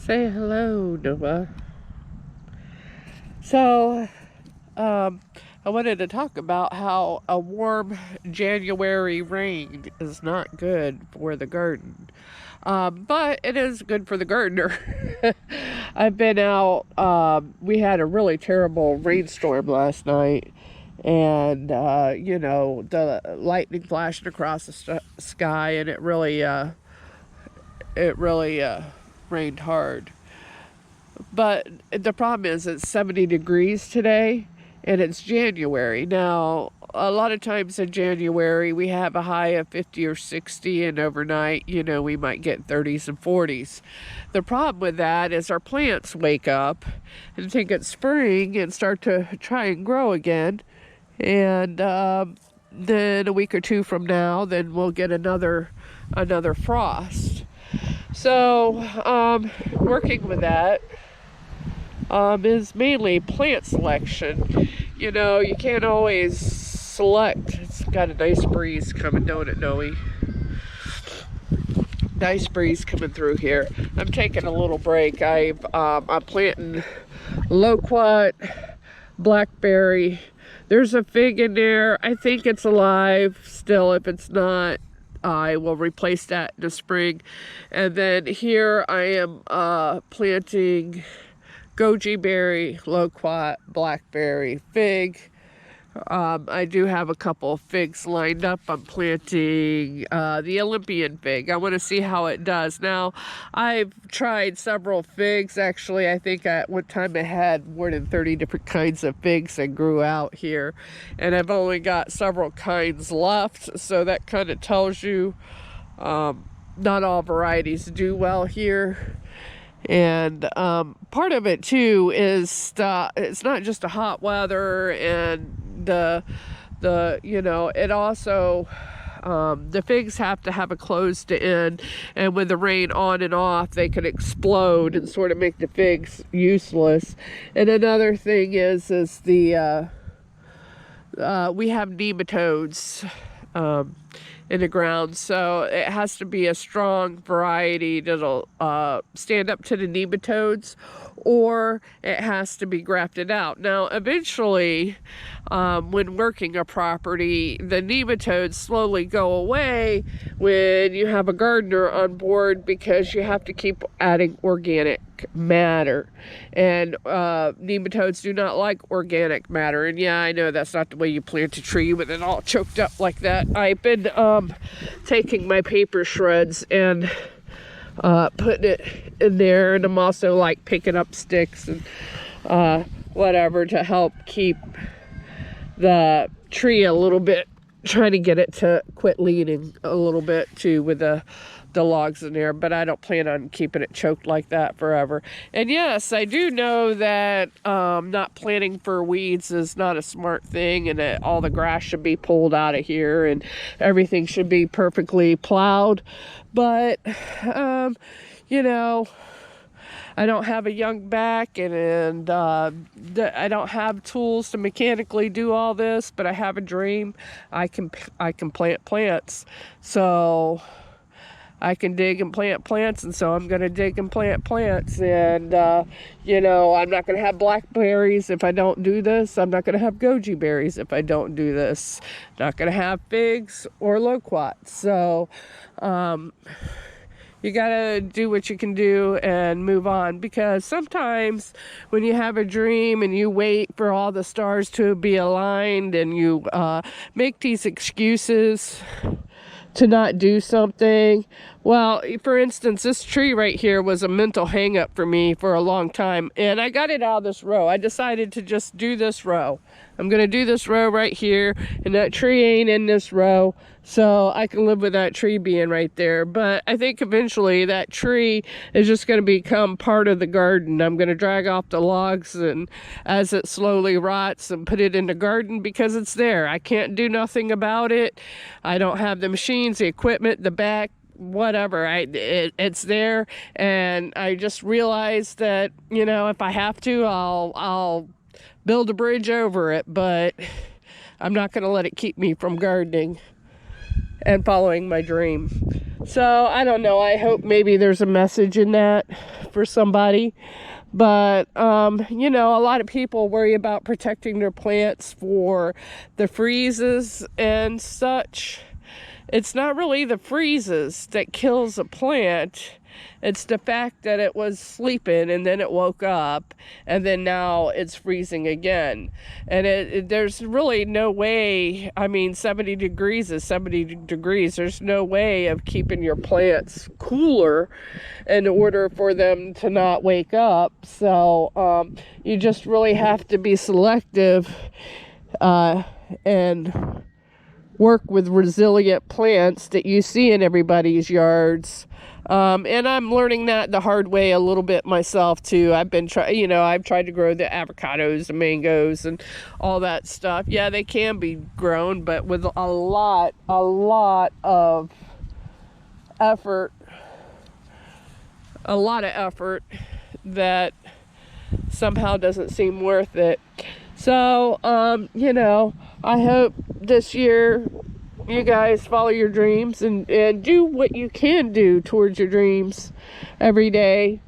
Say hello, Noah. So, I wanted to talk about how a warm January rain is not good for the garden. But it is good for the gardener. I've been out, we had a really terrible rainstorm last night. And, the lightning flashed across the sky, and it really rained hard. But the problem is it's 70 degrees today and it's January. Now, a lot of times in January we have a high of 50 or 60, and overnight, we might get 30s and 40s. The problem with that is our plants wake up and think it's spring and start to try and grow again. And then a week or two from now, then we'll get another frost. So, working with that is mainly plant selection. You can't always select. It's got a nice breeze coming, don't it, Noe? Nice breeze coming through here. I'm taking a little break. I'm planting loquat, blackberry. There's a fig in there. I think it's alive still. If it's not, I will replace that in the spring. And then here I am planting goji berry, loquat, blackberry, fig. I do have a couple of figs lined up. I'm planting the Olympian fig. I want to see how it does. Now, I've tried several figs. Actually, I think at one time I had more than 30 different kinds of figs that grew out here. And I've only got several kinds left. So that kind of tells you not all varieties do well here. And part of it too is it's not just a hot weather, and it also the figs have to have a closed end, and with the rain on and off they could explode and sort of make the figs useless. And another thing is the we have nematodes in the ground, so it has to be a strong variety that'll stand up to the nematodes, or it has to be grafted out. Now, eventually, when working a property, the nematodes slowly go away when you have a gardener on board, because you have to keep adding organic matter, and nematodes do not like organic matter. And yeah, I know that's not the way you plant a tree with it all choked up like that. I've been taking my paper shreds and putting it in there, and I'm also like picking up sticks and whatever to help keep the tree a little bit, trying to get it to quit leaning a little bit too with the logs in there. But I don't plan on keeping it choked like that forever. And yes, I do know that not planting for weeds is not a smart thing, and that all the grass should be pulled out of here and everything should be perfectly plowed. But I don't have a young back, and I don't have tools to mechanically do all this, but I have a dream. I can plant plants. So I can dig and plant plants, and so I'm going to dig and plant plants. And, I'm not going to have blackberries if I don't do this. I'm not going to have goji berries if I don't do this. Not going to have figs or loquats. So, you got to do what you can do and move on, because sometimes when you have a dream and you wait for all the stars to be aligned, and you make these excuses to not do something. Well, for instance, this tree right here was a mental hang-up for me for a long time, and I got it out of this row. I decided to just do this row. I'm going to do this row right here, and that tree ain't in this row, so I can live with that tree being right there. But I think eventually that tree is just going to become part of the garden. I'm going to drag off the logs, and as it slowly rots, and put it in the garden, because it's there. I can't do nothing about it. I don't have the machines, the equipment, the back, whatever. It's there, and I just realized that, if I have to, I'll build a bridge over it, but I'm not going to let it keep me from gardening and following my dream. So I don't know. I hope maybe there's a message in that for somebody. But, you know, a lot of people worry about protecting their plants for the freezes and such. It's not really the freezes that kills a plant. It's the fact that it was sleeping and then it woke up and then now it's freezing again. And there's really no way, I mean, 70 degrees is 70 degrees. There's no way of keeping your plants cooler in order for them to not wake up. So you just really have to be selective and work with resilient plants that you see in everybody's yards. And I'm learning that the hard way a little bit myself too. I've tried to grow the avocados and mangoes and all that stuff. Yeah, they can be grown, but with a lot of effort, that somehow doesn't seem worth it. So, you know, I hope this year you guys follow your dreams and do what you can do towards your dreams every day.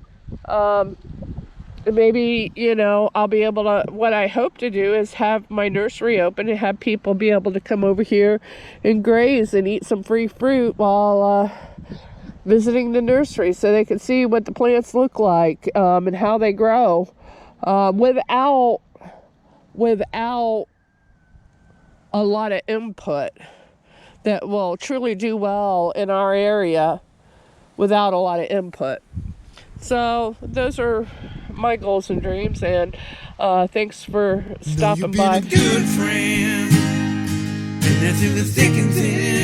Maybe, you know, I'll be able to, what I hope to do is have my nursery open and have people be able to come over here and graze and eat some free fruit while visiting the nursery, so they can see what the plants look like and how they grow without a lot of input, that will truly do well in our area without a lot of input. So those are my goals and dreams, and thanks for stopping by. You've been a good friend, and that's in the thick and thin.